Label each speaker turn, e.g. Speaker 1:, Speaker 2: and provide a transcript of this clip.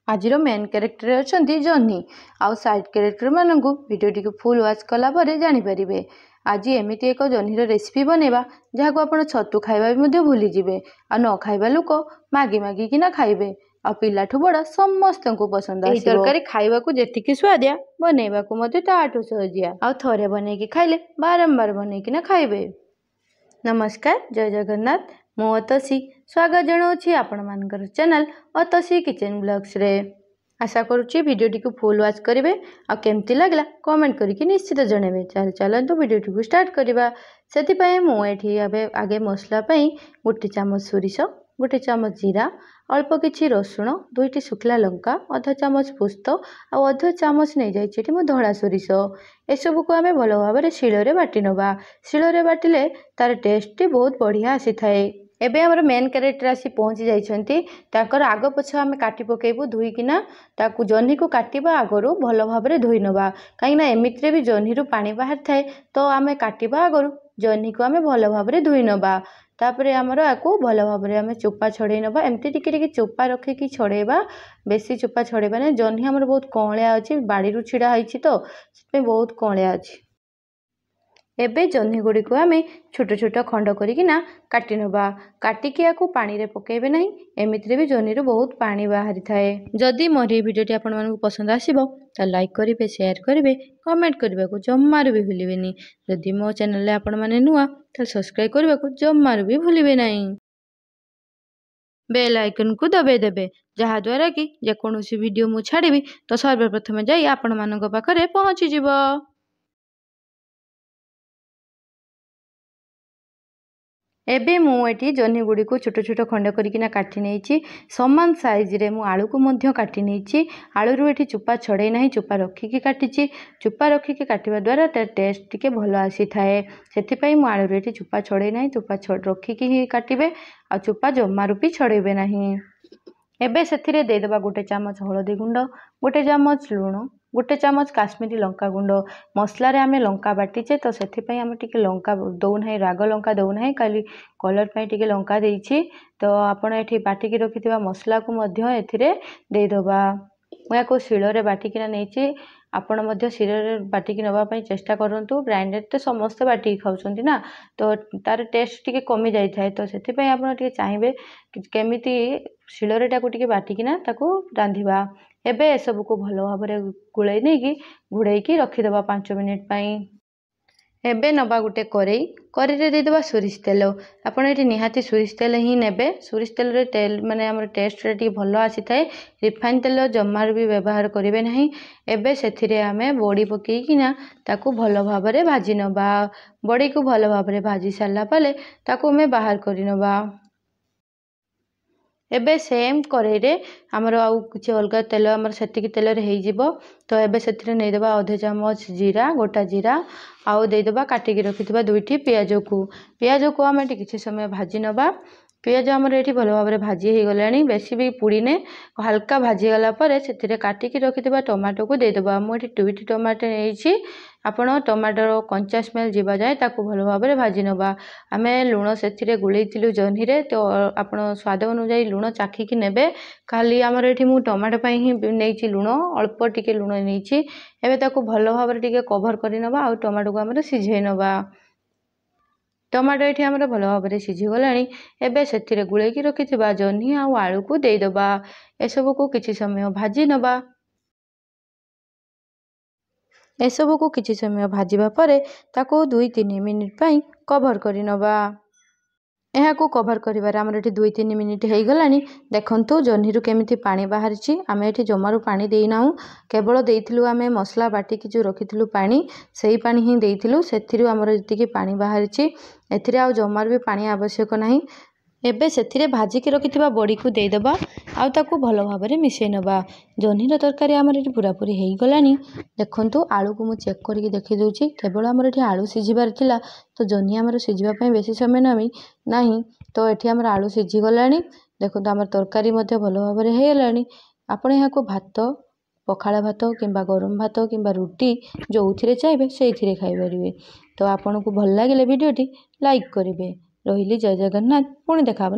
Speaker 1: आजिर main character अच्छा जह्नी आउ side character मानक भिडियोटी को फुल वाच कला जानीपर। आज एमती एक जह्नीर रेसिपी बनवा जहाँ को आप छतु खाଇବା भी भूली जिवे आ न खाइबा लोक मागी मागिकिना खाइबे आ पिलाठू बड़ समस्त को पसंद आए। तरकारी खाइबा को जेतिकी स्वादिया बनैबा को मते ताठू सहजिया आ थरे बनैकी खाइले बारंबार बनैकिना खाइबे। नमस्कार, जय जगन्नाथ। मु अतसी स्वागत जनाऊँगी आपण मानकर चैनल अतसी किचन ब्लॉग्स रे। आशा करुच्ची वीडियोटी को फुल वाच करेंगे आ केमती लगला कमेंट करके निश्चित जनइबे। चलतु वीडियोटी को स्टार्ट करवा। से मुझे आगे मसला गोटे चामच सोरिष, गोटे चामच जीरा, अल्प किछि रसुण, 2टी शुखला लंका, अधा चामच पुस्त आ अधा चामच नहीं जाइए मो धड़ा सोरिष। एसबू को आम भल भाव शिଳରେ बाटी नवा। शिଳରେ बाटिले तार टेस्ट बहुत बढ़िया आसी थाए। एबे हमर मेन कैरेक्टर आसी पहुँची जाइछंती। ताकर आग पछ आम काटी पकेबू धुईकिना ताकू जह्नी को काटिबा आगरू भल भाव धुई नवा। कहीं एमित्रे भी जह्नी रु पानी बाहर थाए तो आम काटिबा आगरू जह्नी को आम भल भाव धुई नवा। तापरे आमर आकू भल भाव आम चोपा छड़े नवा। एमती टिके चोपा रखिकी छड़ेबा, बेसी चोपा छड़ेबा ना। जह्नी हमर बहुत कँलिया अच्छी, बाड़ी रु छिड़ा होइछि तो से बहुत कँलिया अच्छी। एबे जह्नी गुड़ी को आम छोट छोट खंड करिकिना काटी नवा। काटिकी आकू पानी रे पकेबे नहीं, एमित्रे भी जह्नी रु बहुत पानी बाहरी थाए। जदि मोर ये वीडियोटी आपण मानकु पसंद आसीबो त लाइक करिवे, शेयर करिवे, कमेंट करबा को जम्मारू भी भूलिबेनी। जदि मो चैनल रे आपण माने नुआ त सब्सक्राइब करबा को जम्मारू भी भूलिबे नहीं। बेल आइकन को दबे देबे जहा द्वारा कि जे कोनोसी वीडियो मु छाड़ीबी तो सर्वप्रथम जाई आपण मानक पाखरे पहुंची जिवो। एबे मुझे जह्नी गुड़ी को छोट छोट खंड करिकिना काटी नहीं। समान साइज रे मु आलू को मध्य काटी नहीं। आलू रु एठी चोपा छड़े नहीं, चोपा रखिकी काटिची। चोपा रखिकी काटिबा द्वारा तार टेस्ट टिके भल आसी थाए। सेथिपई मु आलू रु एठी चोपा छड़े नहीं, चोपा रखिकी ही काटिबे आ चोपा जम्मारू भी छड़ेबे नहीं। एबे सेथिरे देदेबा गोटे चामच हळदी गुंड, गोटे चामच लुण, गोटे चामच काश्मीरी लंका गुंड। मसला रे आमे लंका बाटीचे तो सेथिपई आमे टिके लंका दौना, राग लंका दौना, खाली कलर पई टिके लंका देइछि। तो आपण एठी बाटिकी रखिथिबा मसला को मध्य एथिरे देदेबा। या को शिଳରେ बाटिकिना नेछि। आपण मध्य शिଳରେ बाटिकी नवा पई चेष्टा करंतु। ग्राइंडर तो समस्त बाटिकी खाउछंती ना, तो तार टेस्ट टिके कमी जाई थाए। तो सेथिपई आपण टिके चाहिबे केमिति शिଳରେ टाकू टिके बाटिकिना ताकू रांधिबा। एबे एसबू को भल भाव गुड़ाई नहीं घोड़ाई रखीदबा 5 मिनिट पाई। एबे नबा गोटे कड़ई रे देदेबा सोरिष तेल। आपण एठी निहाती सोरिष तेल ही नेबे। सोरिष तेल रे तेल माने हमर टेस्ट रे टी भल आसी थाए। रिफाइन तेल जम्मार भी व्यवहार करिवे नहीं। एबे सेथिरे आमे बड़ी पकेइकिना ताकू भल भाव रे भाजी नबा। बड़ी को भल भाव रे भाजी सारला पले ताकू हमें बाहर करि नबा। एबे सेम कड़ई रे हमर आउ किछि अलगा तेल हमर सेतिकी तेल रे हेइ जिवो। तो एबे सेथिरे नै देबा आधे चामच जीरा, गोटा जीरा आउ दे देबा काटिकी रखिथिबा 2टी प्याज को आमे किछि समय भाजी नबा। पियाज आमर एठी भल भाव भाजी हो गलानी, बेसी भी पुड़ीने, हल्का भाजी गला परे सेथिरे काटिकी रखिथिबा टमाटो को दे देबा। मु एठी 2टी टमाटो नेइछि। आपण टमाटर कंचा स्मेल जीवा जाए ताकू भल भाव भाजी नबा। आमे लुण सेथिरे गुळैथिलु जह्नी रे, तो आपण स्वाद अनुसार लुण चाखिकी नेबे। खाली आमर एठी मु टमाटो पई ही नेइछि लुण, अल्प टिके लुण नेइछि। एबे ताकू भल भाव टिके कवर करि नबा आ टमाटो को आमर सिझै नबा। टमाटो एठी हमर भल भाव सिझी गलानी। एबे सेथिरे गुळैकी रखिथिबा जह्नी आ आलू को दे दबा। एसबू को किछि समय भाजी नबा। एसबू को किछि समय भाजीबा परे ताको 2-3 मिनिट पई कवर करि नबा। एहा को कवर करिवार हमर एठी 2-3 मिनिट हेइ गलानी। देखंतु जह्नी रु केमिति पानी बाहरिछि। आमे एठी जमारू पानी देइ नाउ, केवल देइथिलु आमे मसला बाटिकी जो रखिथिलु पानी, सेही पानी ही देइथिलु। सेथिरु हमर जतिकी पानी बाहरिछि, एथिरे आ जमार भी पानी आवश्यक नाही। एबे सेथिरे भाजिकी रखिथिबा बड़ी को दे दबा आउ ताकू भल भाव मिसै नबा। जह्नीर तरकारी हमर एठी पूरा पूरी हेइ गलानी। देखंतु आलू को मु चेक करके देखि दउछि। केवल हमर एठी आलू सिझिबार थिला, तो जह्नी हमर सिझिबा पई बेसी समय नाही। तो एठी हमर आलू सिझी गलानी। देखंतु हमर तरकारी मध्ये भल भाव हेइ गलानी। आपण एहा को भात, पखाला भात किंबा गरम भात किंबा रुटी जोउथिरे चाइबे सेइथिरे खाइ परिबे। तो आपन को भल लागिले वीडियोटी लाइक करिवे। रहिली जय जगन्नाथ। पुणी देखा।